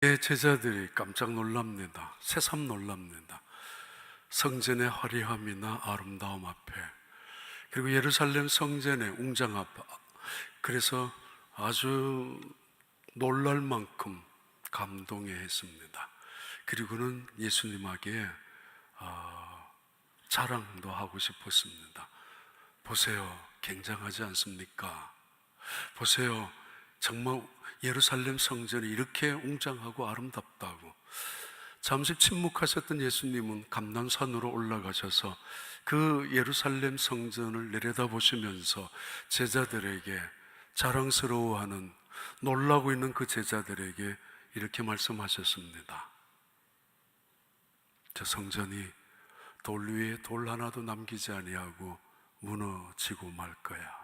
제자들이 깜짝 놀랍니다. 새삼 놀랍니다. 성전의 화려함이나 아름다움 앞에, 그리고 예루살렘 성전의 웅장 앞, 그래서 아주 놀랄 만큼 감동해 했습니다. 그리고는 예수님에게 자랑도 하고 싶었습니다. 보세요, 굉장하지 않습니까? 보세요, 정말 예루살렘 성전이 이렇게 웅장하고 아름답다고. 잠시 침묵하셨던 예수님은 감난산으로 올라가셔서 그 예루살렘 성전을 내려다보시면서 제자들에게, 자랑스러워하는, 놀라고 있는 그 제자들에게 이렇게 말씀하셨습니다. 저 성전이 돌 위에 돌 하나도 남기지 아니하고 무너지고 말 거야.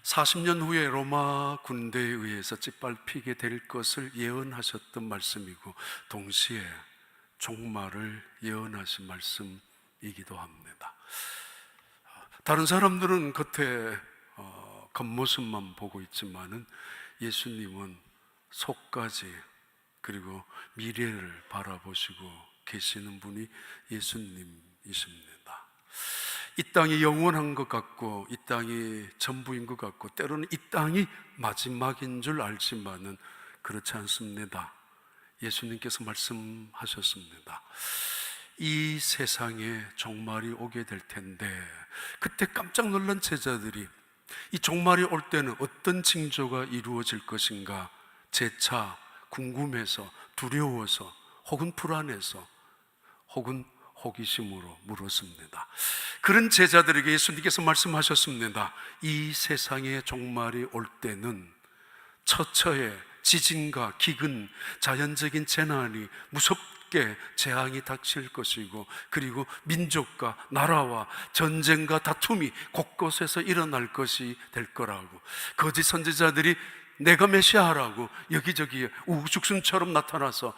40년 후에 로마 군대에 의해서 짓밟히게 될 것을 예언하셨던 말씀이고, 동시에 종말을 예언하신 말씀이기도 합니다. 다른 사람들은 겉에 겉모습만 보고 있지만은 예수님은 속까지, 그리고 미래를 바라보시고 계시는 분이 예수님이십니다. 이 땅이 영원한 것 같고, 이 땅이 전부인 것 같고, 때로는 이 땅이 마지막인 줄 알지만은 그렇지 않습니다. 예수님께서 말씀하셨습니다. 이 세상에 종말이 오게 될 텐데, 그때 깜짝 놀란 제자들이 이 종말이 올 때는 어떤 징조가 이루어질 것인가 재차 궁금해서, 두려워서, 혹은 불안해서, 혹은 호기심으로 물었습니다. 그런 제자들에게 예수님께서 말씀하셨습니다. 이 세상의 종말이 올 때는 처처에 지진과 기근, 자연적인 재난이 무섭게 재앙이 닥칠 것이고, 그리고 민족과 나라와 전쟁과 다툼이 곳곳에서 일어날 것이 될 거라고. 거짓 선지자들이 내가 메시아라고 여기저기 우후죽순처럼 나타나서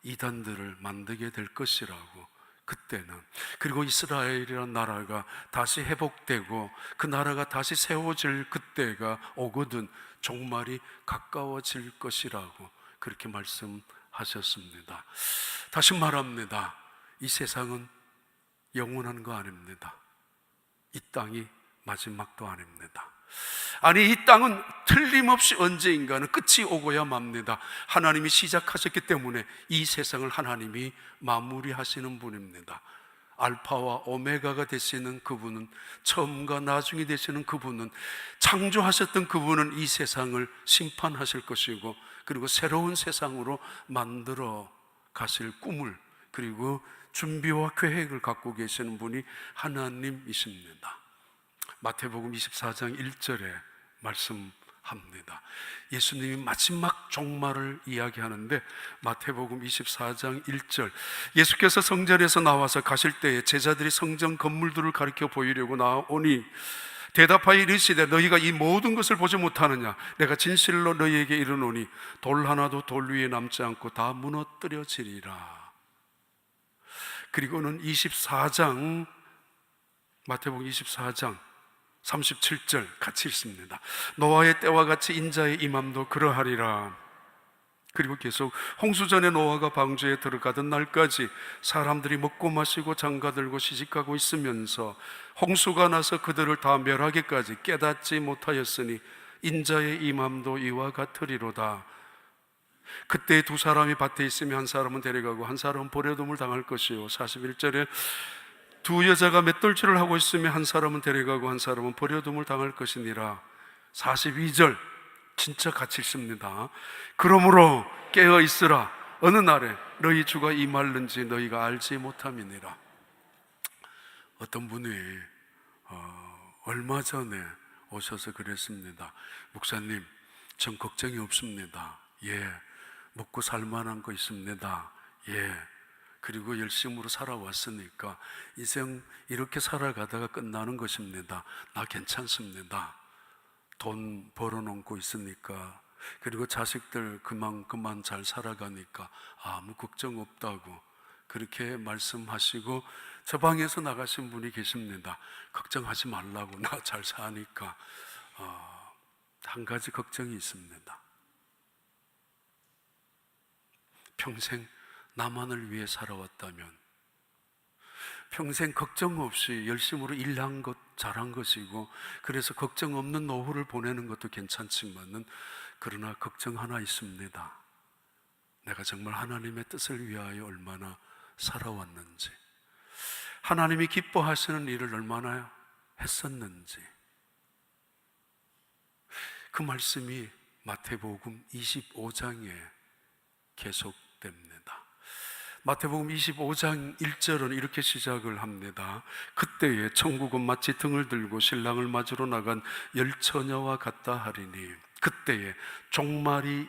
이단들을 만들게 될 것이라고. 그때는, 그리고 이스라엘이라는 나라가 다시 회복되고 그 나라가 다시 세워질 그때가 오거든 종말이 가까워질 것이라고 그렇게 말씀하셨습니다. 다시 말합니다. 이 세상은 영원한 거 아닙니다. 이 땅이 마지막도 아닙니다. 아니, 이 땅은 틀림없이 언제인가는 끝이 오고야 맙니다. 하나님이 시작하셨기 때문에 이 세상을 하나님이 마무리하시는 분입니다. 알파와 오메가가 되시는 그분은, 처음과 나중이 되시는 그분은, 창조하셨던 그분은 이 세상을 심판하실 것이고, 그리고 새로운 세상으로 만들어 가실 꿈을, 그리고 준비와 계획을 갖고 계시는 분이 하나님이십니다. 마태복음 24장 1절에 말씀합니다. 예수님이 마지막 종말을 이야기하는데, 마태복음 24장 1절, 예수께서 성전에서 나와서 가실 때에 제자들이 성전 건물들을 가리켜 보이려고 나오니 대답하여 이르시되, 너희가 이 모든 것을 보지 못하느냐? 내가 진실로 너희에게 이르노니 돌 하나도 돌 위에 남지 않고 다 무너뜨려지리라. 그리고는 24장, 마태복음 24장 37절 같이 읽습니다. 노아의 때와 같이 인자의 임함도 그러하리라. 그리고 계속, 홍수전에 노아가 방주에 들어가던 날까지 사람들이 먹고 마시고 장가들고 시집가고 있으면서 홍수가 나서 그들을 다 멸하기까지 깨닫지 못하였으니 인자의 임함도 이와 같으리로다. 그때 두 사람이 밭에 있으면 한 사람은 데려가고 한 사람은 버려둠을 당할 것이요. 41절에 두 여자가 맷돌질을 하고 있으면 한 사람은 데려가고 한 사람은 버려둠을 당할 것이니라. 42절 진짜 같이 읽습니다. 그러므로 깨어 있으라. 어느 날에 너희 주가 임할는지 너희가 알지 못함이니라. 어떤 분이 얼마 전에 오셔서 그랬습니다. 목사님, 전 걱정이 없습니다. 예. 먹고 살만한 거 있습니다. 예. 그리고 열심으로 살아왔으니까 인생 이렇게 살아가다가 끝나는 것입니다. 나 괜찮습니다. 돈 벌어놓고 있으니까, 그리고 자식들 그만 잘 살아가니까 아무 걱정 없다고 그렇게 말씀하시고, 저 방에서 나가신 분이 계십니다. 걱정하지 말라고, 나 잘 사니까. 한 가지 걱정이 있습니다. 평생 나만을 위해 살아왔다면, 평생 걱정 없이 열심으로 일한 것 잘한 것이고, 그래서 걱정 없는 노후를 보내는 것도 괜찮지만은, 그러나 걱정 하나 있습니다. 내가 정말 하나님의 뜻을 위하여 얼마나 살아왔는지, 하나님이 기뻐하시는 일을 얼마나 했었는지. 그 말씀이 마태복음 25장에 계속됩니다. 마태복음 25장 1절은 이렇게 시작을 합니다. 그때에 천국은 마치 등을 들고 신랑을 맞으러 나간 열처녀와 같다 하리니, 그때에 종말이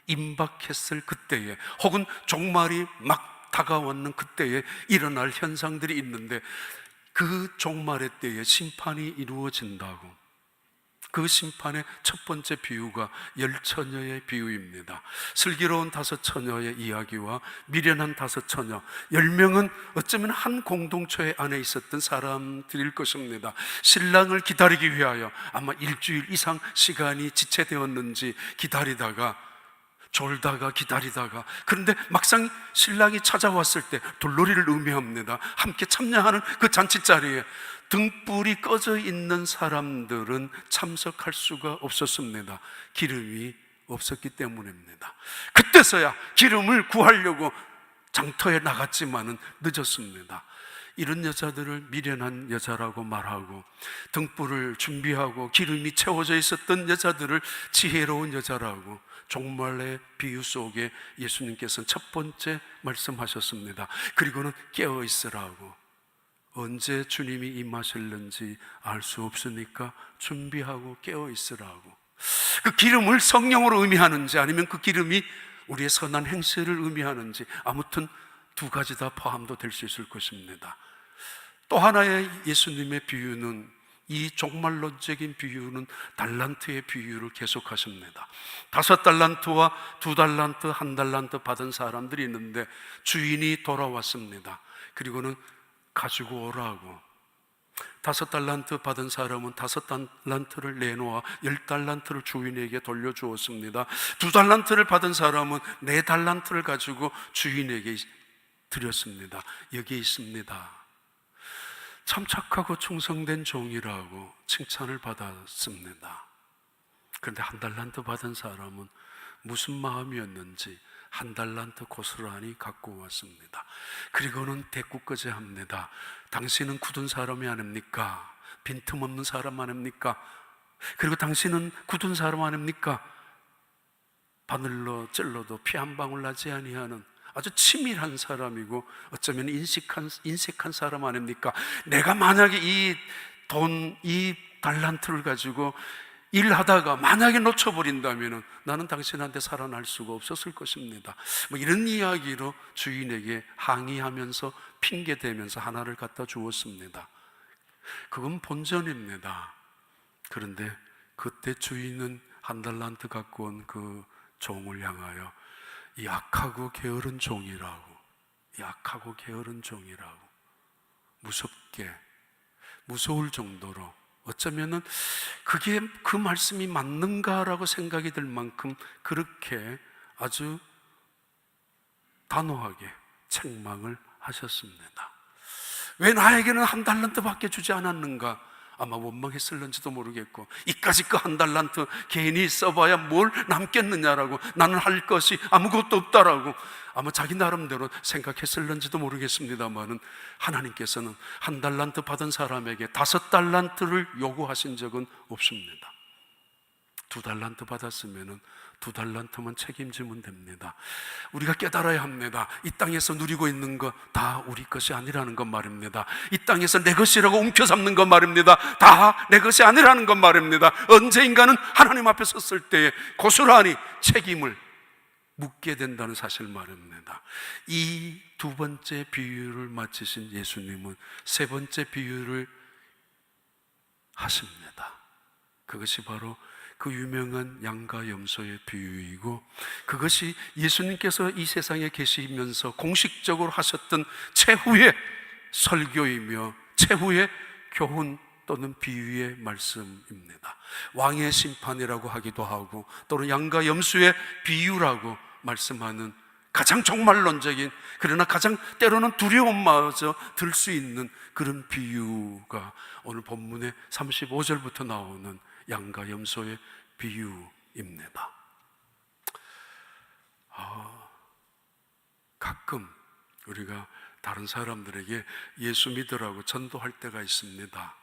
임박했을 그때에, 혹은 종말이 막 다가왔는 그때에 일어날 현상들이 있는데, 그 종말의 때에 심판이 이루어진다고. 그 심판의 첫 번째 비유가 열처녀의 비유입니다. 슬기로운 5처녀의 이야기와 미련한 5처녀, 10명은 어쩌면 한 공동체 안에 있었던 사람들일 것입니다. 신랑을 기다리기 위하여 아마 일주일 이상 시간이 지체되었는지 기다리다가, 졸다가 기다리다가, 그런데 막상 신랑이 찾아왔을 때, 돌놀이를 의미합니다. 함께 참여하는 그 잔치자리에 등불이 꺼져 있는 사람들은 참석할 수가 없었습니다. 기름이 없었기 때문입니다. 그때서야 기름을 구하려고 장터에 나갔지만은 늦었습니다. 이런 여자들을 미련한 여자라고 말하고, 등불을 준비하고 기름이 채워져 있었던 여자들을 지혜로운 여자라고, 종말의 비유 속에 예수님께서는 첫 번째 말씀하셨습니다. 그리고는 깨어 있으라고. 언제 주님이 임하실는지 알 수 없으니까 준비하고 깨어 있으라고. 그 기름을 성령으로 의미하는지, 아니면 그 기름이 우리의 선한 행실을 의미하는지, 아무튼 두 가지 다 포함도 될 수 있을 것입니다. 또 하나의 예수님의 비유는, 이 종말론적인 비유는 달란트의 비유를 계속하십니다. 5달란트와 2달란트, 1달란트 받은 사람들이 있는데, 주인이 돌아왔습니다. 그리고는 가지고 오라고. 5달란트 받은 사람은 5달란트를 내놓아 10달란트를 주인에게 돌려주었습니다. 2달란트를 받은 사람은 4달란트를 가지고 주인에게 드렸습니다. 여기에 있습니다. 참 착하고 충성된 종이라고 칭찬을 받았습니다. 그런데 1달란트 받은 사람은 무슨 마음이었는지 1달란트 고스란히 갖고 왔습니다. 그리고는 대꾸까지 합니다. 당신은 굳은 사람이 아닙니까? 빈틈없는 사람 아닙니까? 그리고 당신은 굳은 사람 아닙니까? 바늘로 찔러도 피 한 방울 나지 아니하는 아주 치밀한 사람이고, 어쩌면 인색한 사람 아닙니까? 내가 만약에 이 달란트를 가지고 일하다가 만약에 놓쳐버린다면 나는 당신한테 살아날 수가 없었을 것입니다. 뭐 이런 이야기로 주인에게 항의하면서 핑계대면서 하나를 갖다 주었습니다. 그건 본전입니다. 그런데 그때 주인은 1달란트 갖고 온 그 종을 향하여 약하고 게으른 종이라고, 약하고 게으른 종이라고, 무섭게, 무서울 정도로, 어쩌면은 그게 그 말씀이 맞는가라고 생각이 들 만큼 그렇게 아주 단호하게 책망을 하셨습니다. 왜 나에게는 1달란트밖에 주지 않았는가? 아마 원망했을는지도 모르겠고, 이까짓 거 1달란트 괜히 써봐야 뭘 남겠느냐라고, 나는 할 것이 아무것도 없다라고 아마 자기 나름대로 생각했을는지도 모르겠습니다만은, 하나님께서는 1달란트 받은 사람에게 5달란트를 요구하신 적은 없습니다. 2달란트 받았으면은 2달란트만 책임지면 됩니다. 우리가 깨달아야 합니다. 이 땅에서 누리고 있는 거 다 우리 것이 아니라는 것 말입니다. 이 땅에서 내 것이라고 움켜잡는 것 말입니다. 다 내 것이 아니라는 것 말입니다. 언제인가는 하나님 앞에 섰을 때에 고스란히 책임을 묻게 된다는 사실 말입니다. 이 두 번째 비유를 마치신 예수님은 세 번째 비유를 하십니다. 그것이 바로 그 유명한 양과 염소의 비유이고, 그것이 예수님께서 이 세상에 계시면서 공식적으로 하셨던 최후의 설교이며 최후의 교훈 또는 비유의 말씀입니다. 왕의 심판이라고 하기도 하고, 또는 양과 염소의 비유라고 말씀하는 가장 종말론적인, 그러나 가장 때로는 두려움마저 들 수 있는 그런 비유가 오늘 본문의 35절부터 나오는 양과 염소의 비유입니다. 가끔 우리가 다른 사람들에게 예수 믿으라고 전도할 때가 있습니다.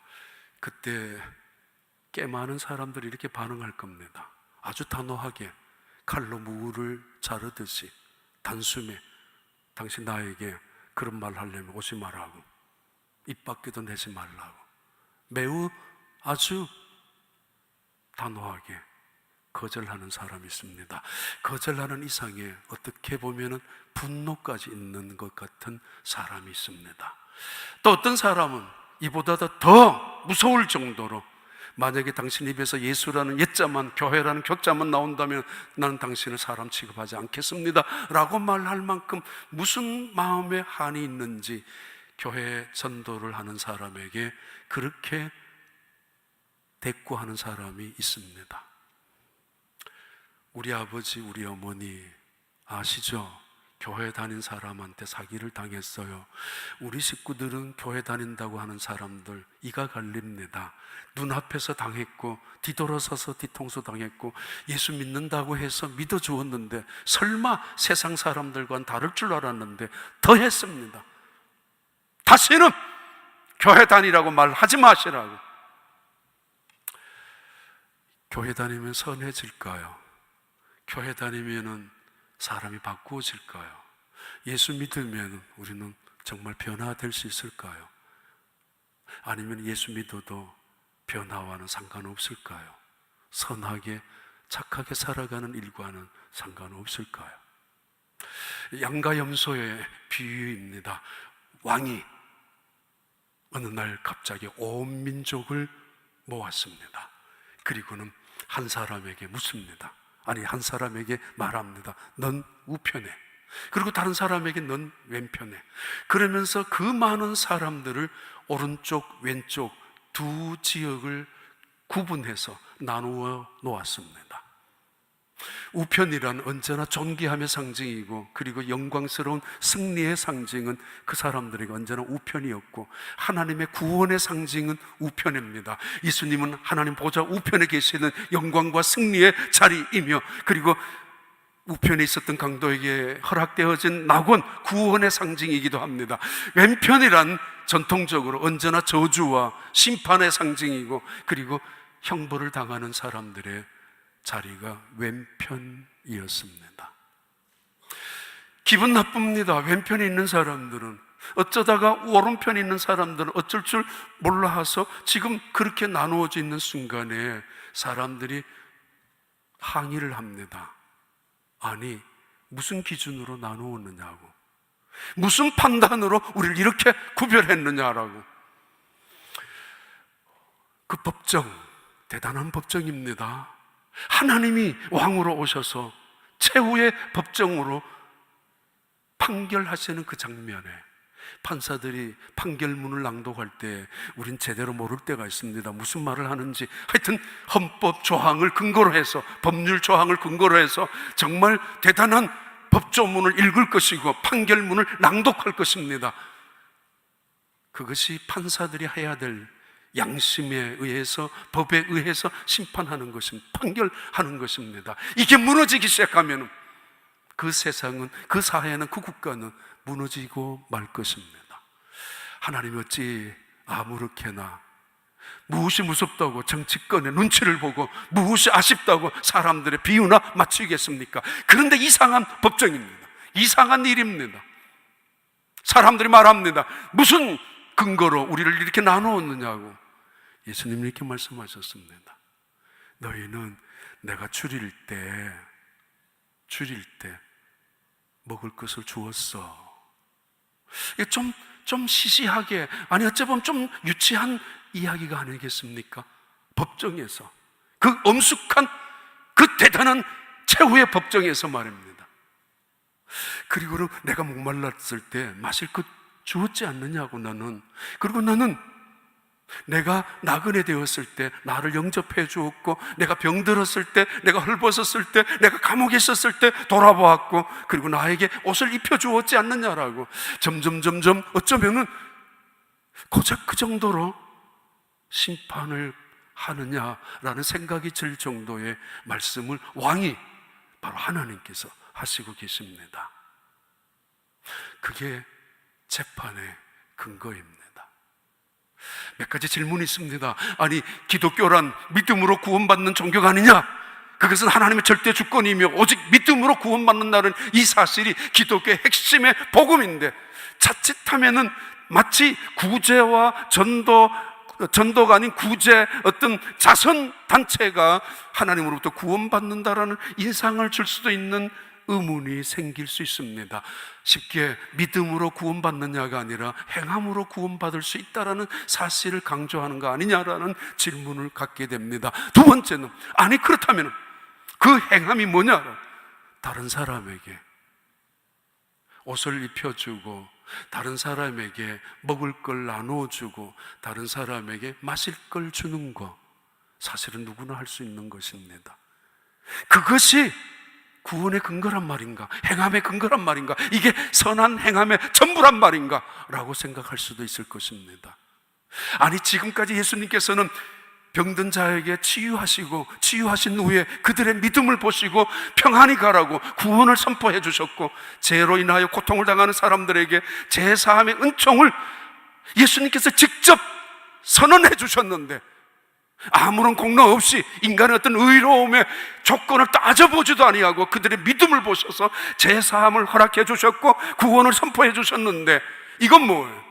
그때 꽤 많은 사람들이 이렇게 반응할 겁니다. 아주 단호하게 칼로 무를 자르듯이 단숨에 당신 나에게 그런 말 하려면 오지 말라고, 입 밖에도 내지 말라고 매우 아주 단호하게 거절하는 사람이 있습니다. 거절하는 이상에 어떻게 보면 분노까지 있는 것 같은 사람이 있습니다. 또 어떤 사람은 이보다 더 무서울 정도로 만약에 당신 입에서 예수라는 옛자만, 교회라는 교자만 나온다면 나는 당신을 사람 취급하지 않겠습니다 라고 말할 만큼 무슨 마음에 한이 있는지 교회 전도를 하는 사람에게 그렇게 대꾸하는 사람이 있습니다. 우리 아버지, 우리 어머니 아시죠? 교회 다닌 사람한테 사기를 당했어요. 우리 식구들은 교회 다닌다고 하는 사람들 이가 갈립니다. 눈앞에서 당했고 뒤돌아서서 뒤통수 당했고 예수 믿는다고 해서 믿어주었는데 설마 세상 사람들과는 다를 줄 알았는데 더 했습니다. 다시는 교회 다니라고 말하지 마시라고. 교회 다니면 선해질까요? 교회 다니면 사람이 바꾸어질까요? 예수 믿으면 우리는 정말 변화될 수 있을까요? 아니면 예수 믿어도 변화와는 상관없을까요? 선하게 착하게 살아가는 일과는 상관없을까요? 양과 염소의 비유입니다. 왕이 어느 날 갑자기 온 민족을 모았습니다. 그리고는 한 사람에게 묻습니다. 아니, 한 사람에게 말합니다. 넌 우편에, 그리고 다른 사람에게 넌 왼편에. 그러면서 그 많은 사람들을 오른쪽 왼쪽 두 지역을 구분해서 나누어 놓았습니다. 우편이란 언제나 존귀함의 상징이고, 그리고 영광스러운 승리의 상징은 그 사람들에게 언제나 우편이었고, 하나님의 구원의 상징은 우편입니다. 예수님은 하나님 보좌 우편에 계시는 영광과 승리의 자리이며, 그리고 우편에 있었던 강도에게 허락되어진 낙원, 구원의 상징이기도 합니다. 왼편이란 전통적으로 언제나 저주와 심판의 상징이고, 그리고 형벌을 당하는 사람들의 자리가 왼편이었습니다. 기분 나쁩니다. 왼편에 있는 사람들은. 어쩌다가 오른편에 있는 사람들은 어쩔 줄 몰라서 지금 그렇게 나누어져 있는 순간에 사람들이 항의를 합니다. 아니, 무슨 기준으로 나누었느냐고, 무슨 판단으로 우리를 이렇게 구별했느냐라고. 그 법정, 대단한 법정입니다. 하나님이 왕으로 오셔서 최후의 법정으로 판결하시는 그 장면에 판사들이 판결문을 낭독할 때 우린 제대로 모를 때가 있습니다. 무슨 말을 하는지. 하여튼 헌법 조항을 근거로 해서, 법률 조항을 근거로 해서 정말 대단한 법조문을 읽을 것이고 판결문을 낭독할 것입니다. 그것이 판사들이 해야 될 양심에 의해서, 법에 의해서 심판하는 것입니다. 판결하는 것입니다. 이게 무너지기 시작하면 그 세상은, 그 사회는, 그 국가는 무너지고 말 것입니다. 하나님 어찌 아무렇게나 무엇이 무섭다고 정치권의 눈치를 보고 무엇이 아쉽다고 사람들의 비유나 맞추겠습니까? 그런데 이상한 법정입니다. 이상한 일입니다. 사람들이 말합니다. 무슨 근거로 우리를 이렇게 나누었느냐고. 예수님이 이렇게 말씀하셨습니다. 너희는 내가 줄일 때 먹을 것을 주었어. 이게 좀 시시하게, 아니 어찌 보면 좀 유치한 이야기가 아니겠습니까? 법정에서, 그 엄숙한, 그 대단한 최후의 법정에서 말입니다. 그리고 내가 목말랐을 때 마실 것 주었지 않느냐고 나는. 그리고 나는 내가 나그네 되었을 때 나를 영접해 주었고, 내가 병들었을 때, 내가 헐벗었을 때, 내가 감옥에 있었을 때 돌아보았고, 그리고 나에게 옷을 입혀 주었지 않느냐라고. 점점 어쩌면은 고작 그 정도로 심판을 하느냐라는 생각이 들 정도의 말씀을 왕이, 바로 하나님께서 하시고 계십니다. 그게 재판의 근거입니다. 몇 가지 질문이 있습니다. 아니, 기독교란 믿음으로 구원받는 종교가 아니냐? 그것은 하나님의 절대 주권이며 오직 믿음으로 구원받는다는 이 사실이 기독교의 핵심의 복음인데, 자칫하면은 마치 구제와 전도가 아닌 구제, 어떤 자선 단체가 하나님으로부터 구원받는다라는 인상을 줄 수도 있는 의문이 생길 수 있습니다. 쉽게 믿음으로 구원받느냐가 아니라 행함으로 구원받을 수 있다라는 사실을 강조하는 거 아니냐라는 질문을 갖게 됩니다. 두 번째는, 아니 그렇다면 그 행함이 뭐냐? 다른 사람에게 옷을 입혀주고, 다른 사람에게 먹을 걸 나눠주고, 다른 사람에게 마실 걸 주는 거, 사실은 누구나 할 수 있는 것입니다. 그것이 구원의 근거란 말인가? 행함의 근거란 말인가? 이게 선한 행함의 전부란 말인가? 라고 생각할 수도 있을 것입니다. 아니, 지금까지 예수님께서는 병든 자에게 치유하시고, 치유하신 후에 그들의 믿음을 보시고 평안히 가라고 구원을 선포해 주셨고, 죄로 인하여 고통을 당하는 사람들에게 죄사함의 은총을 예수님께서 직접 선언해 주셨는데, 아무런 공로 없이 인간의 어떤 의로움의 조건을 따져보지도 아니하고 그들의 믿음을 보셔서 죄사함을 허락해 주셨고 구원을 선포해 주셨는데, 이건 뭐예요?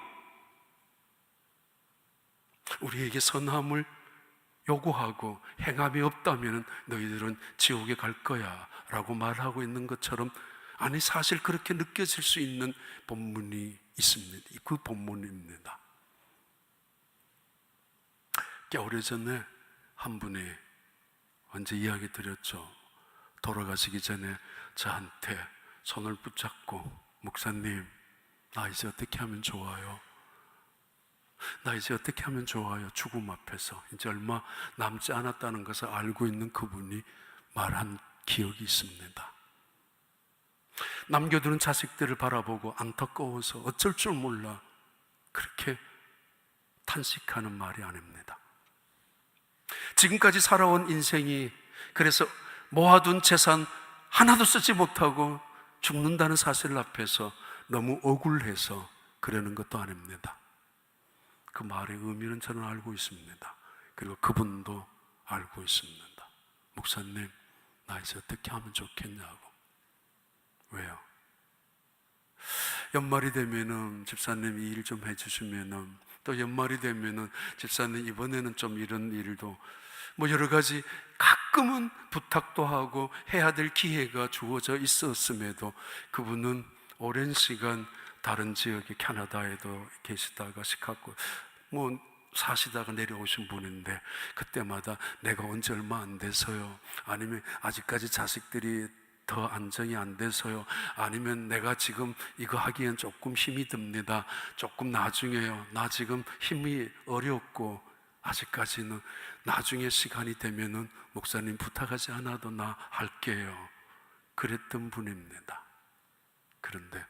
우리에게 선함을 요구하고 행함이 없다면 너희들은 지옥에 갈 거야 라고 말하고 있는 것처럼, 아니 사실 그렇게 느껴질 수 있는 본문이 있습니다. 그 본문입니다. 꽤 오래전에 한 분이 언제 이야기 드렸죠. 돌아가시기 전에 저한테 손을 붙잡고, 목사님, 나 이제 어떻게 하면 좋아요? 나 이제 어떻게 하면 좋아요? 죽음 앞에서 이제 얼마 남지 않았다는 것을 알고 있는 그분이 말한 기억이 있습니다. 남겨두는 자식들을 바라보고 안타까워서 어쩔 줄 몰라 그렇게 탄식하는 말이 아닙니다. 지금까지 살아온 인생이, 그래서 모아둔 재산 하나도 쓰지 못하고 죽는다는 사실 앞에서 너무 억울해서 그러는 것도 아닙니다. 그 말의 의미는 저는 알고 있습니다. 그리고 그분도 알고 있습니다. 목사님, 나 이제 어떻게 하면 좋겠냐고. 왜요? 연말이 되면은 집사님 이 일 좀 해주시면은, 또 연말이 되면은 집사님 이번에는 좀 이런 일도, 뭐 여러 가지 가끔은 부탁도 하고 해야 될 기회가 주어져 있었음에도 그분은 오랜 시간 다른 지역의 캐나다에도 계시다가 시카고 뭐 사시다가 내려오신 분인데, 그때마다 내가 온 지 얼마 안 돼서요, 아니면 아직까지 자식들이 더 안정이 안 돼서요, 아니면 내가 지금 이거 하기엔 조금 힘이 듭니다, 조금 나중에요, 나 지금 힘이 어렵고 아직까지는, 나중에 시간이 되면은 목사님 부탁하지 않아도 나 할게요, 그랬던 분입니다. 그런데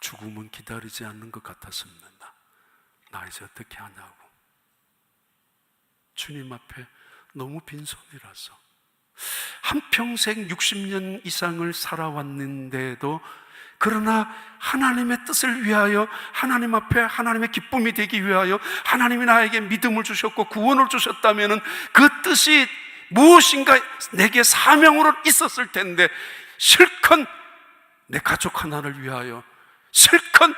죽음은 기다리지 않는 것 같았습니다. 나 이제 어떻게 하냐고. 주님 앞에 너무 빈손이라서, 한평생 60년 이상을 살아왔는데도, 그러나 하나님의 뜻을 위하여, 하나님 앞에 하나님의 기쁨이 되기 위하여 하나님이 나에게 믿음을 주셨고 구원을 주셨다면 그 뜻이 무엇인가 내게 사명으로 있었을 텐데, 실컷 내 가족 하나를 위하여, 실컷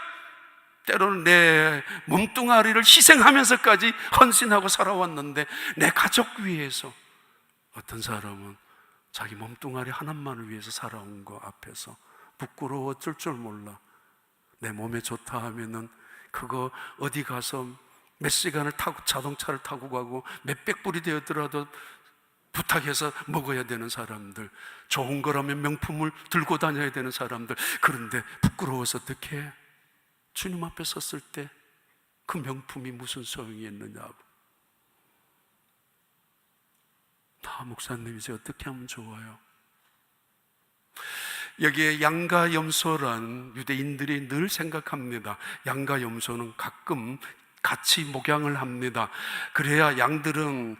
때로는 내 몸뚱아리를 희생하면서까지 헌신하고 살아왔는데, 내 가족 위해서, 어떤 사람은 자기 몸뚱아리 하나만을 위해서 살아온 거 앞에서 부끄러워 어쩔 줄 몰라. 내 몸에 좋다 하면은 그거 어디 가서 몇 시간을 타고 자동차를 타고 가고 몇백 불이 되었더라도 부탁해서 먹어야 되는 사람들, 좋은 거라면 명품을 들고 다녀야 되는 사람들, 그런데 부끄러워서 어떻게 해? 주님 앞에 섰을 때 그 명품이 무슨 소용이 있느냐고. 목사님 이제 어떻게 하면 좋아요? 여기에 양과 염소란 유대인들이 늘 생각합니다. 양과 염소는 가끔 같이 목양을 합니다. 그래야 양들은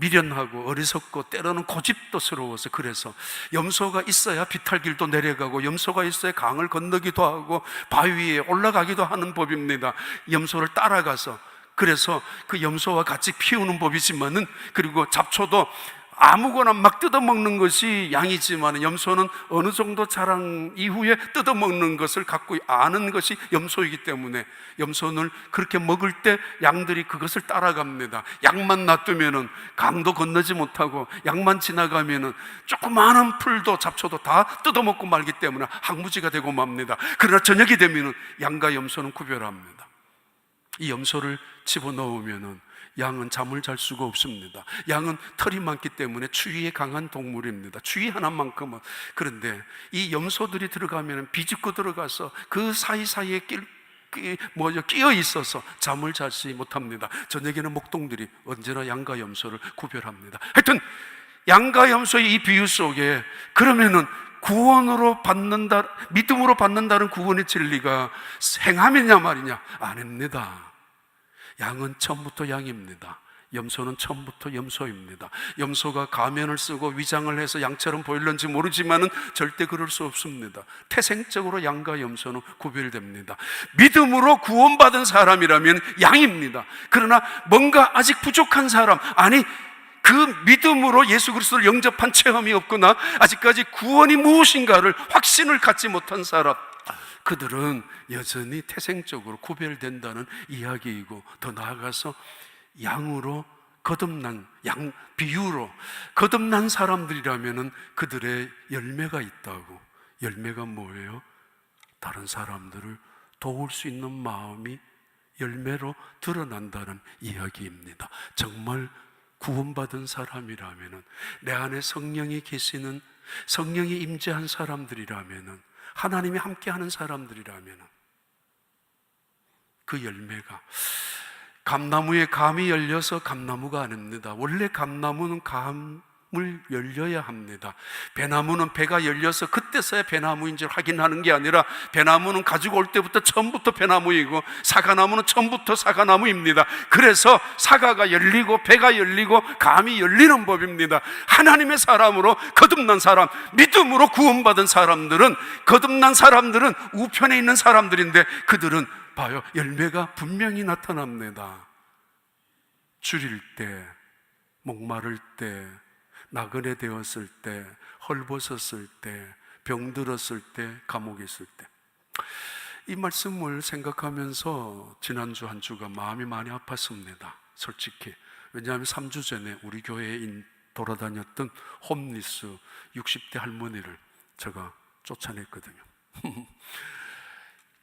미련하고 어리석고 때로는 고집도스러워서, 그래서 염소가 있어야 비탈길도 내려가고 염소가 있어야 강을 건너기도 하고 바위 위에 올라가기도 하는 법입니다. 염소를 따라가서, 그래서 그 염소와 같이 피우는 법이지만은, 그리고 잡초도 아무거나 막 뜯어먹는 것이 양이지만 염소는 어느 정도 자란 이후에 뜯어먹는 것을 갖고 아는 것이 염소이기 때문에 염소는 그렇게 먹을 때 양들이 그것을 따라갑니다. 양만 놔두면은 강도 건너지 못하고, 양만 지나가면은 조그마한 풀도 잡초도 다 뜯어먹고 말기 때문에 항무지가 되고 맙니다. 그러나 저녁이 되면은 양과 염소는 구별합니다. 이 염소를 집어넣으면은 양은 잠을 잘 수가 없습니다. 양은 털이 많기 때문에 추위에 강한 동물입니다. 추위 하나만큼은. 그런데 이 염소들이 들어가면 비집고 들어가서 그 사이사이에 끼어 있어서 잠을 자지 못합니다. 저녁에는 목동들이 언제나 양과 염소를 구별합니다. 하여튼 양과 염소의 이 비유 속에 그러면은 구원으로 받는다, 믿음으로 받는다는 구원의 진리가 행함이냐 말이냐? 아닙니다. 양은 처음부터 양입니다. 염소는 처음부터 염소입니다. 염소가 가면을 쓰고 위장을 해서 양처럼 보일는지 모르지만은 절대 그럴 수 없습니다. 태생적으로 양과 염소는 구별됩니다. 믿음으로 구원받은 사람이라면 양입니다. 그러나 뭔가 아직 부족한 사람, 아니 그 믿음으로 예수 그리스도를 영접한 체험이 없거나 아직까지 구원이 무엇인가를 확신을 갖지 못한 사람, 그들은 여전히 태생적으로 구별된다는 이야기이고, 더 나아가서 양으로 거듭난, 양 비유로 거듭난 사람들이라면 그들의 열매가 있다고. 열매가 뭐예요? 다른 사람들을 도울 수 있는 마음이 열매로 드러난다는 이야기입니다. 정말 구원받은 사람이라면, 내 안에 성령이 계시는, 성령이 임재한 사람들이라면, 하나님이 함께하는 사람들이라면 그 열매가, 감나무에 감이 열려서 감나무가 아닙니다. 원래 감나무는 감을 열려야 합니다. 배나무는 배가 열려서 그때서야 배나무인 줄 확인하는 게 아니라, 배나무는 가지고 올 때부터 처음부터 배나무이고 사과나무는 처음부터 사과나무입니다. 그래서 사과가 열리고 배가 열리고 감이 열리는 법입니다. 하나님의 사람으로 거듭난 사람, 믿음으로 구원받은 사람들은, 거듭난 사람들은 우편에 있는 사람들인데, 그들은 봐요, 열매가 분명히 나타납니다. 줄일 때, 목마를 때, 나그네 되었을 때, 헐벗었을 때, 병들었을 때, 감옥에 있을 때. 이 말씀을 생각하면서 지난주 한 주가 마음이 많이 아팠습니다. 솔직히. 왜냐하면 3주 전에 우리 교회에 돌아다녔던 홈리스 60대 할머니를 제가 쫓아냈거든요.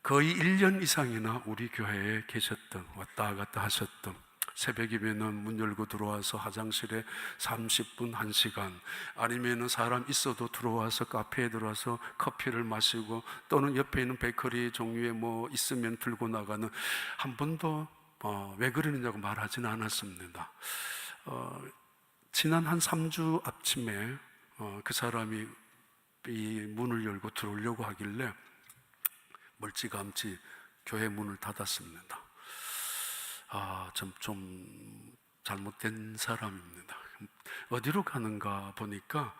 거의 1년 이상이나 우리 교회에 계셨던, 왔다 갔다 하셨던, 새벽이면은 문 열고 들어와서 화장실에 30분, 1시간, 아니면은 사람 있어도 들어와서 카페에 들어와서 커피를 마시고, 또는 옆에 있는 베이커리 종류의 뭐 있으면 들고 나가는, 한 번도 왜 그러느냐고 말하지는 않았습니다. 지난 한 3주 아침에 그 사람이 이 문을 열고 들어오려고 하길래 멀찌감치 교회 문을 닫았습니다. 좀 잘못된 사람입니다. 어디로 가는가 보니까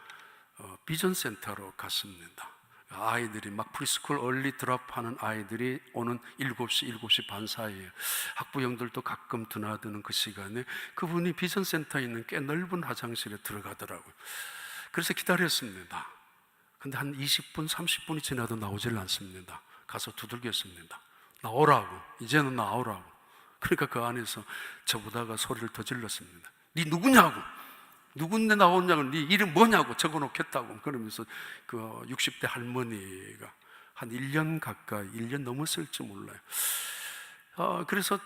비전센터로 갔습니다. 아이들이 막 프리스쿨 얼리 드랍하는 아이들이 오는 7시, 7시 반 사이에, 학부형들도 가끔 드나드는 그 시간에 그분이 비전센터에 있는 꽤 넓은 화장실에 들어가더라고요. 그래서 기다렸습니다. 근데 한 20분, 30분이 지나도 나오질 않습니다. 가서 두들겼습니다. 나오라고, 이제는 나오라고. 그러니까 그 안에서 저보다가 소리를 더 질렀습니다. 네 누구냐고, 누군데 나오냐고, 네 이름 뭐냐고 적어놓겠다고. 그러면서 그 60대 할머니가 한 1년 가까이, 1년 넘었을지 몰라요. 그래서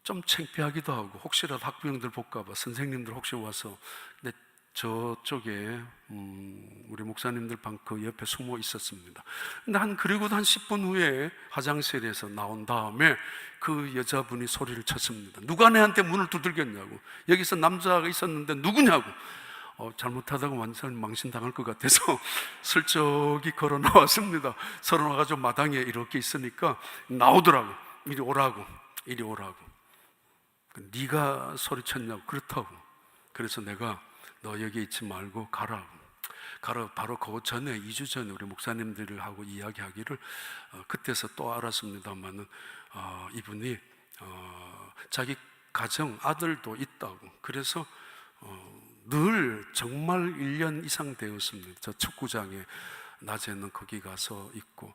좀 창피하기도 하고, 혹시라도 학부형들 볼까봐, 선생님들 혹시 와서 내 저쪽에 우리 목사님들 방 그 옆에 숨어 있었습니다. 근데 그리고도 한 10분 후에 화장실에서 나온 다음에 그 여자분이 소리를 쳤습니다. 누가 내한테 문을 두들겼냐고. 여기서 남자가 있었는데 누구냐고. 잘못하다가 완전 망신당할 것 같아서 슬쩍이 걸어 나왔습니다. 걸어 나와가지고 마당에 이렇게 있으니까 나오더라고. 이리 오라고. 네가 소리쳤냐고. 그렇다고. 그래서 내가 너 여기 있지 말고 가라. 바로 그 전에 2주 전에 우리 목사님들하고 이야기하기를 그때서 또 알았습니다만은 이분이 자기 가정 아들도 있다고. 그래서 늘 정말 1년 이상 되었습니다. 저 축구장에 낮에는 거기 가서 있고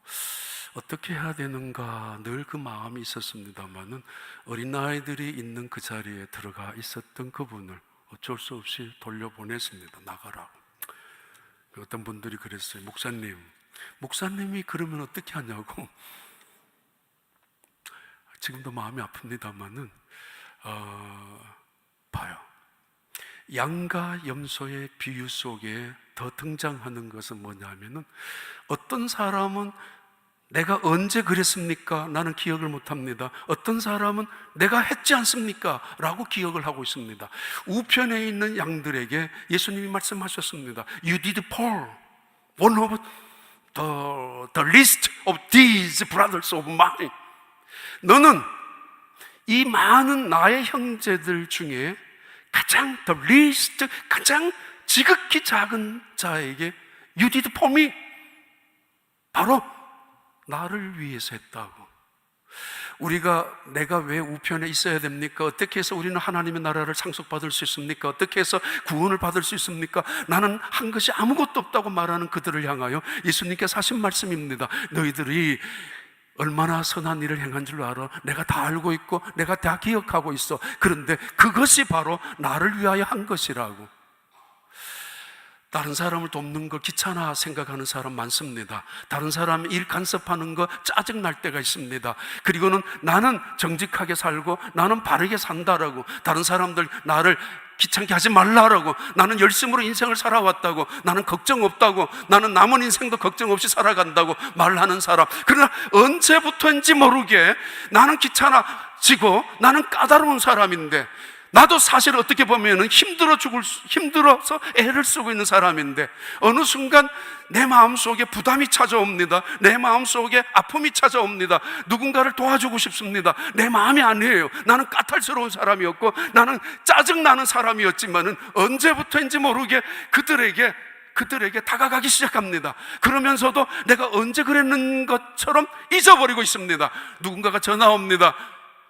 어떻게 해야 되는가 늘 그 마음이 있었습니다만은 어린아이들이 있는 그 자리에 들어가 있었던 그분을 어쩔 수 없이 돌려보냈습니다. 나가라고. 어떤 분들이 그랬어요. 목사님이 그러면 어떻게 하냐고. 지금도 마음이 아픕니다만은 봐요. 양과 염소의 비유 속에 더 등장하는 것은 뭐냐면은 어떤 사람은 내가 언제 그랬습니까? 나는 기억을 못합니다. 어떤 사람은 내가 했지 않습니까? 라고 기억을 하고 있습니다. 우편에 있는 양들에게 예수님이 말씀하셨습니다. You did poor, one of the least of these brothers of mine. 너는 이 많은 나의 형제들 중에 가장 the least, 가장 지극히 작은 자에게 You did for me. 바로 나를 위해서 했다고. 내가 왜 우편에 있어야 됩니까? 어떻게 해서 우리는 하나님의 나라를 상속받을 수 있습니까? 어떻게 해서 구원을 받을 수 있습니까? 나는 한 것이 아무것도 없다고 말하는 그들을 향하여 예수님께서 하신 말씀입니다. 너희들이 얼마나 선한 일을 행한 줄 알아? 내가 다 알고 있고 내가 다 기억하고 있어. 그런데 그것이 바로 나를 위하여 한 것이라고. 다른 사람을 돕는 거 귀찮아 생각하는 사람 많습니다. 다른 사람 일 간섭하는 거 짜증날 때가 있습니다. 그리고는 나는 정직하게 살고 나는 바르게 산다라고, 다른 사람들 나를 귀찮게 하지 말라라고, 나는 열심으로 인생을 살아왔다고, 나는 걱정 없다고, 나는 남은 인생도 걱정 없이 살아간다고 말하는 사람. 그러나 언제부터인지 모르게 나는 귀찮아지고 나는 까다로운 사람인데, 나도 사실 어떻게 보면 힘들어서 애를 쓰고 있는 사람인데 어느 순간 내 마음속에 부담이 찾아옵니다. 내 마음속에 아픔이 찾아옵니다. 누군가를 도와주고 싶습니다. 내 마음이 아니에요. 나는 까탈스러운 사람이었고 나는 짜증나는 사람이었지만은 언제부터인지 모르게 그들에게 다가가기 시작합니다. 그러면서도 내가 언제 그랬는 것처럼 잊어버리고 있습니다. 누군가가 전화 옵니다.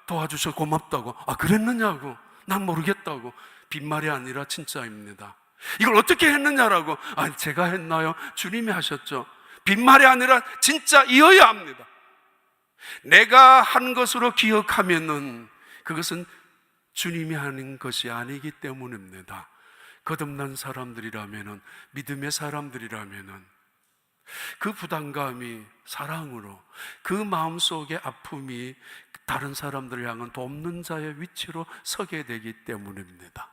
도와주셔서 고맙다고. 그랬느냐고. 난 모르겠다고. 빈말이 아니라 진짜입니다. 이걸 어떻게 했느냐라고. 제가 했나요? 주님이 하셨죠. 빈말이 아니라 진짜이어야 합니다. 내가 한 것으로 기억하면은 그것은 주님이 하는 것이 아니기 때문입니다. 거듭난 사람들이라면은, 믿음의 사람들이라면은 그 부담감이 사랑으로, 그 마음속의 아픔이 다른 사람들을 향한 돕는 자의 위치로 서게 되기 때문입니다.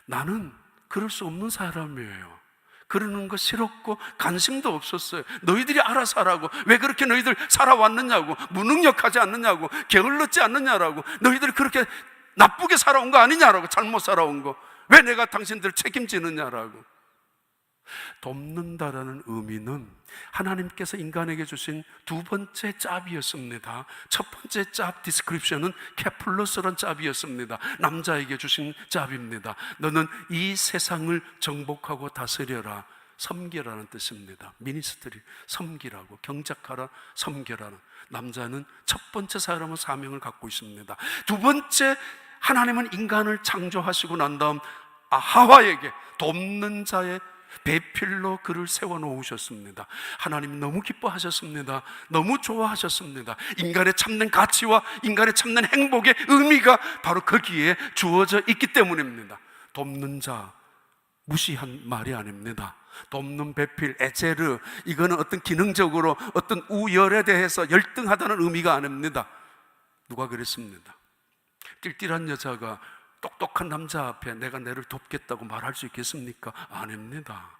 나는 그럴 수 없는 사람이에요. 그러는 거 싫었고 관심도 없었어요. 너희들이 알아서 하라고. 왜 그렇게 너희들 살아왔느냐고. 무능력하지 않느냐고. 게을렀지 않느냐라고. 너희들이 그렇게 나쁘게 살아온 거 아니냐라고. 잘못 살아온 거. 왜 내가 당신들을 책임지느냐라고. 돕는다라는 의미는 하나님께서 인간에게 주신 두 번째 짭이었습니다. 첫 번째 짭 디스크립션은 케플러스란 짭이었습니다. 남자에게 주신 짭입니다. 너는 이 세상을 정복하고 다스려라. 섬기라는 뜻입니다. 미니스트리, 섬기라고. 경작하라, 섬겨라는. 남자는 첫 번째 사람은 사명을 갖고 있습니다. 두 번째, 하나님은 인간을 창조하시고 난 다음 하와에게 돕는 자의 배필로 그를 세워놓으셨습니다. 하나님 너무 기뻐하셨습니다. 너무 좋아하셨습니다. 인간의 참는 가치와 인간의 참는 행복의 의미가 바로 거기에 주어져 있기 때문입니다. 돕는 자, 무시한 말이 아닙니다. 돕는 배필, 에제르, 이거는 어떤 기능적으로 어떤 우열에 대해서 열등하다는 의미가 아닙니다. 누가 그랬습니다. 띨띨한 여자가 똑똑한 남자 앞에 내가 너를 돕겠다고 말할 수 있겠습니까? 아닙니다.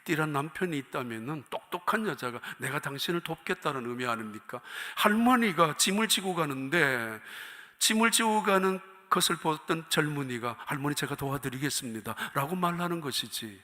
띨띨한 남편이 있다면 똑똑한 여자가 내가 당신을 돕겠다는 의미 아닙니까? 할머니가 짐을 지고 가는데 짐을 지고 가는 것을 보던 젊은이가 할머니 제가 도와드리겠습니다 라고 말하는 것이지,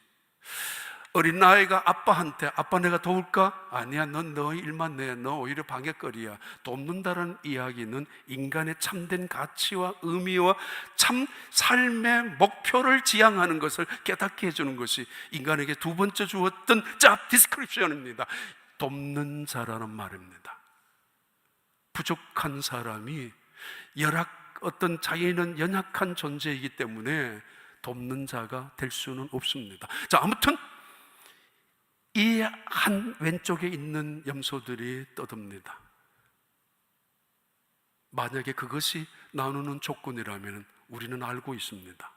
어린아이가 아빠한테 아빠 내가 도울까? 아니야, 넌 너 일만 내, 너 오히려 방해거리야. 돕는다는 이야기는 인간의 참된 가치와 의미와 참 삶의 목표를 지향하는 것을 깨닫게 해주는 것이 인간에게 두 번째 주었던 잡 디스크립션입니다. 돕는 자라는 말입니다. 부족한 사람이 어떤 자기는 연약한 존재이기 때문에 돕는 자가 될 수는 없습니다. 자, 아무튼 이 한 왼쪽에 있는 염소들이 떠듭니다. 만약에 그것이 나누는 조건이라면 우리는 알고 있습니다.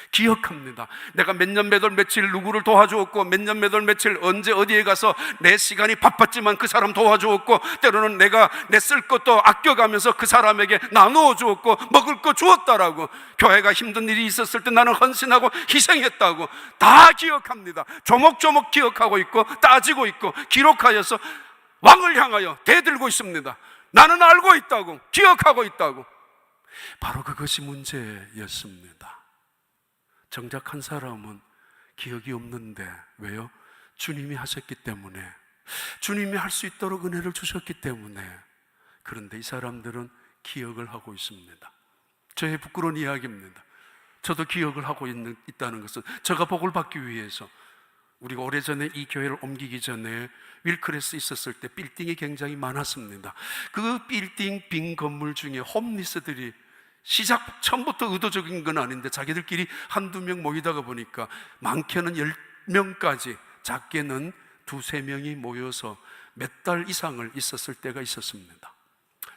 기억합니다. 내가 몇 년 몇 월 며칠 누구를 도와주었고, 몇 년 몇 월 며칠 언제 어디에 가서 내 시간이 바빴지만 그 사람 도와주었고, 때로는 내가 내 쓸 것도 아껴가면서 그 사람에게 나누어 주었고, 먹을 거 주었다라고, 교회가 힘든 일이 있었을 때 나는 헌신하고 희생했다고 다 기억합니다. 조목조목 기억하고 있고 따지고 있고 기록하여서 왕을 향하여 대들고 있습니다. 나는 알고 있다고, 기억하고 있다고. 바로 그것이 문제였습니다. 정작 한 사람은 기억이 없는데, 왜요? 주님이 하셨기 때문에, 주님이 할 수 있도록 은혜를 주셨기 때문에. 그런데 이 사람들은 기억을 하고 있습니다. 저의 부끄러운 이야기입니다. 저도 기억을 하고 있다는 것은 제가 복을 받기 위해서, 우리가 오래전에 이 교회를 옮기기 전에 윌크레스 있었을 때 빌딩이 굉장히 많았습니다. 그 빌딩 빈 건물 중에 홈리스들이 시작 처음부터 의도적인 건 아닌데 자기들끼리 한두 명 모이다가 보니까 많게는 10명까지, 작게는 2-3명이 모여서 몇 달 이상을 있었을 때가 있었습니다.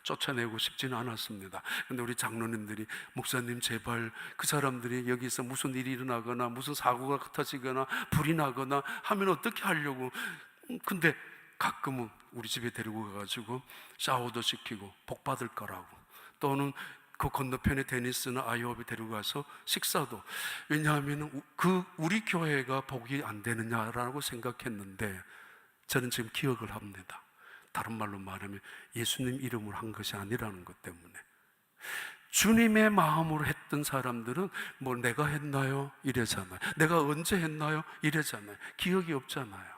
쫓아내고 싶지는 않았습니다. 그런데 우리 장로님들이 목사님 제발 그 사람들이 여기서 무슨 일이 일어나거나 무슨 사고가 터지거나 불이 나거나 하면 어떻게 하려고. 근데 가끔은 우리 집에 데리고 가가지고 샤워도 시키고 복 받을 거라고, 또는 그 건너편에 테니스나 아이업에 데리고 가서 식사도. 왜냐하면 우리 교회가 복이 안 되느냐라고 생각했는데 저는 지금 기억을 합니다. 다른 말로 말하면 예수님 이름으로 한 것이 아니라는 것 때문에. 주님의 마음으로 했던 사람들은 뭐 내가 했나요? 이래잖아요. 내가 언제 했나요? 이래잖아요. 기억이 없잖아요.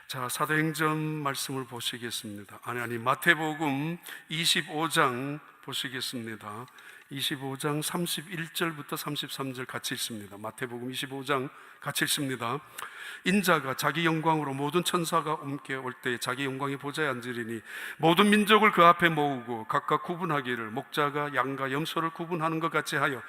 자, 사도행전 말씀을 보시겠습니다. 마태복음 25장 보시겠습니다. 25장 31절부터 33절 같이 읽습니다. 마태복음 25장 같이 읽습니다. 인자가 자기 영광으로 모든 천사가 함께 올 때 자기 영광의 보좌에 앉으리니 모든 민족을 그 앞에 모으고 각각 구분하기를 목자가 양과 염소를 구분하는 것 같이 하여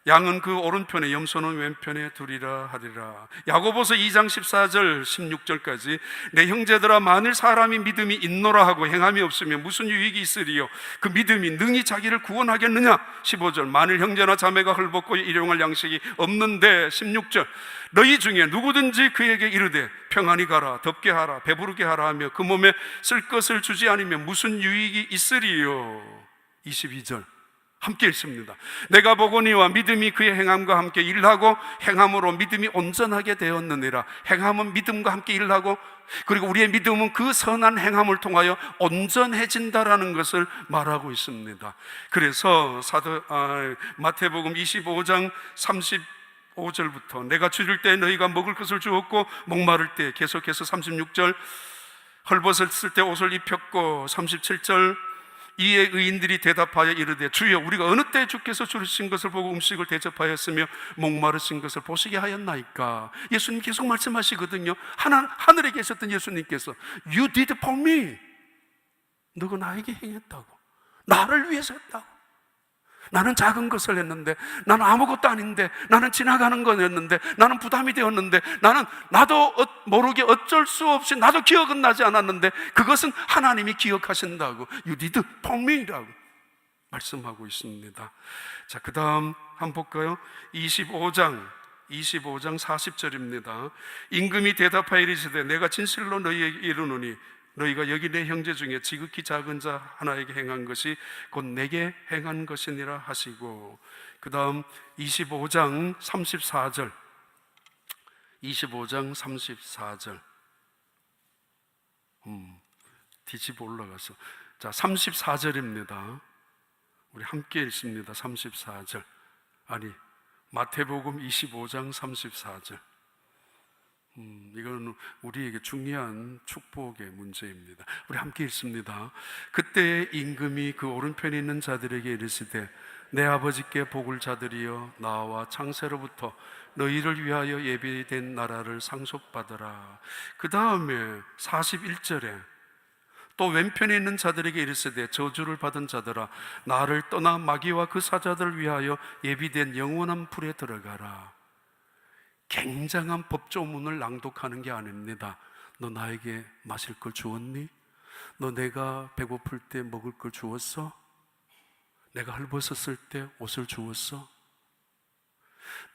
양은 그 오른편에 염소는 왼편에 두리라 하리라. 야고보서 2장 14절 16절까지 내 형제들아, 만일 사람이 믿음이 있노라 하고 행함이 없으면 무슨 유익이 있으리요? 그 믿음이 능히 자기를 구원하겠느냐? 15절 만일 형제나 자매가 헐벗고 일용할 양식이 없는데 16절 너희 중에 누구든지 그에게 이르되 평안히 가라, 덥게 하라, 배부르게 하라 하며 그 몸에 쓸 것을 주지 않으면 무슨 유익이 있으리요? 22절 함께 읽습니다. 내가 보거니와 믿음이 그의 행함과 함께 일하고 행함으로 믿음이 온전하게 되었느니라. 행함은 믿음과 함께 일하고, 그리고 우리의 믿음은 그 선한 행함을 통하여 온전해진다라는 것을 말하고 있습니다. 그래서 마태복음 25장 35절부터 내가 줄일 때 너희가 먹을 것을 주었고 목마를 때, 계속해서 36절 헐벗었을 때 옷을 입혔고, 37절 이에 의인들이 대답하여 이르되 주여 우리가 어느 때 주께서 주신 것을 보고 음식을 대접하였으며 목마르신 것을 보시게 하였나이까. 예수님 계속 말씀하시거든요. 하늘에 계셨던 예수님께서 You did for me, 너가 나에게 행했다고, 나를 위해서 했다고. 나는 작은 것을 했는데, 나는 아무것도 아닌데, 나는 지나가는 거였는데, 나는 부담이 되었는데, 나도 모르게 어쩔 수 없이 나도 기억은 나지 않았는데 그것은 하나님이 기억하신다고 You did for me라고 말씀하고 있습니다. 자, 그 다음 한번 볼까요? 25장 40절입니다. 임금이 대답하여 이르시되 내가 진실로 너희에게 이르노니 너희가 여기 내 형제 중에 지극히 작은 자 하나에게 행한 것이 곧 내게 행한 것이니라 하시고, 그 다음 25장 34절, 25장 34절. 뒤집어 올라가서, 자, 34절입니다. 우리 함께 읽습니다. 34절. 아니, 마태복음 25장 34절. 이건 우리에게 중요한 축복의 문제입니다. 우리 함께 읽습니다. 그때 임금이 그 오른편에 있는 자들에게 이르시되 내 아버지께 복을 자들이여 나와 창세로부터 너희를 위하여 예비된 나라를 상속받으라. 그 다음에 41절에 또 왼편에 있는 자들에게 이르시되 저주를 받은 자들아 나를 떠나 마귀와 그 사자들을 위하여 예비된 영원한 불에 들어가라. 굉장한 법조문을 낭독하는 게 아닙니다. 너 나에게 마실 걸 주었니? 너 내가 배고플 때 먹을 걸 주었어? 내가 헐벗었을 때 옷을 주었어?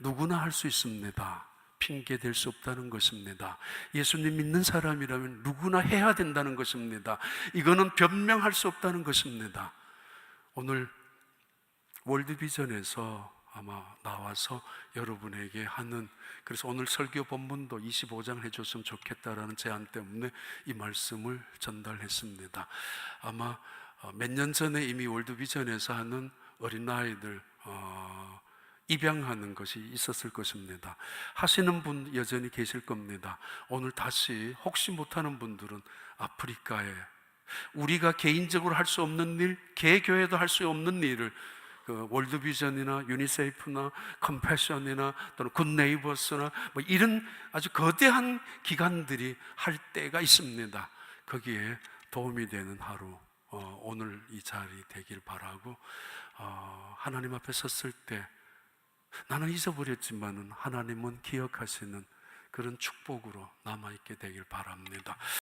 누구나 할 수 있습니다. 핑계 댈 수 없다는 것입니다. 예수님 믿는 사람이라면 누구나 해야 된다는 것입니다. 이거는 변명할 수 없다는 것입니다. 오늘 월드비전에서 아마 나와서 여러분에게 하는, 그래서 오늘 설교 본문도 25장 해줬으면 좋겠다라는 제안 때문에 이 말씀을 전달했습니다. 아마 몇 년 전에 이미 월드비전에서 하는 어린아이들 입양하는 것이 있었을 것입니다. 하시는 분 여전히 계실 겁니다. 오늘 다시 혹시 못하는 분들은 아프리카에 우리가 개인적으로 할 수 없는 일, 개교회도 할 수 없는 일을 월드비전이나 유니세이프나 컴패션이나 또는 굿네이버스나 뭐 이런 아주 거대한 기관들이 할 때가 있습니다. 거기에 도움이 되는 하루, 오늘 이 자리 되길 바라고, 하나님 앞에 섰을 때 나는 잊어버렸지만은 하나님은 기억하시는 그런 축복으로 남아있게 되길 바랍니다.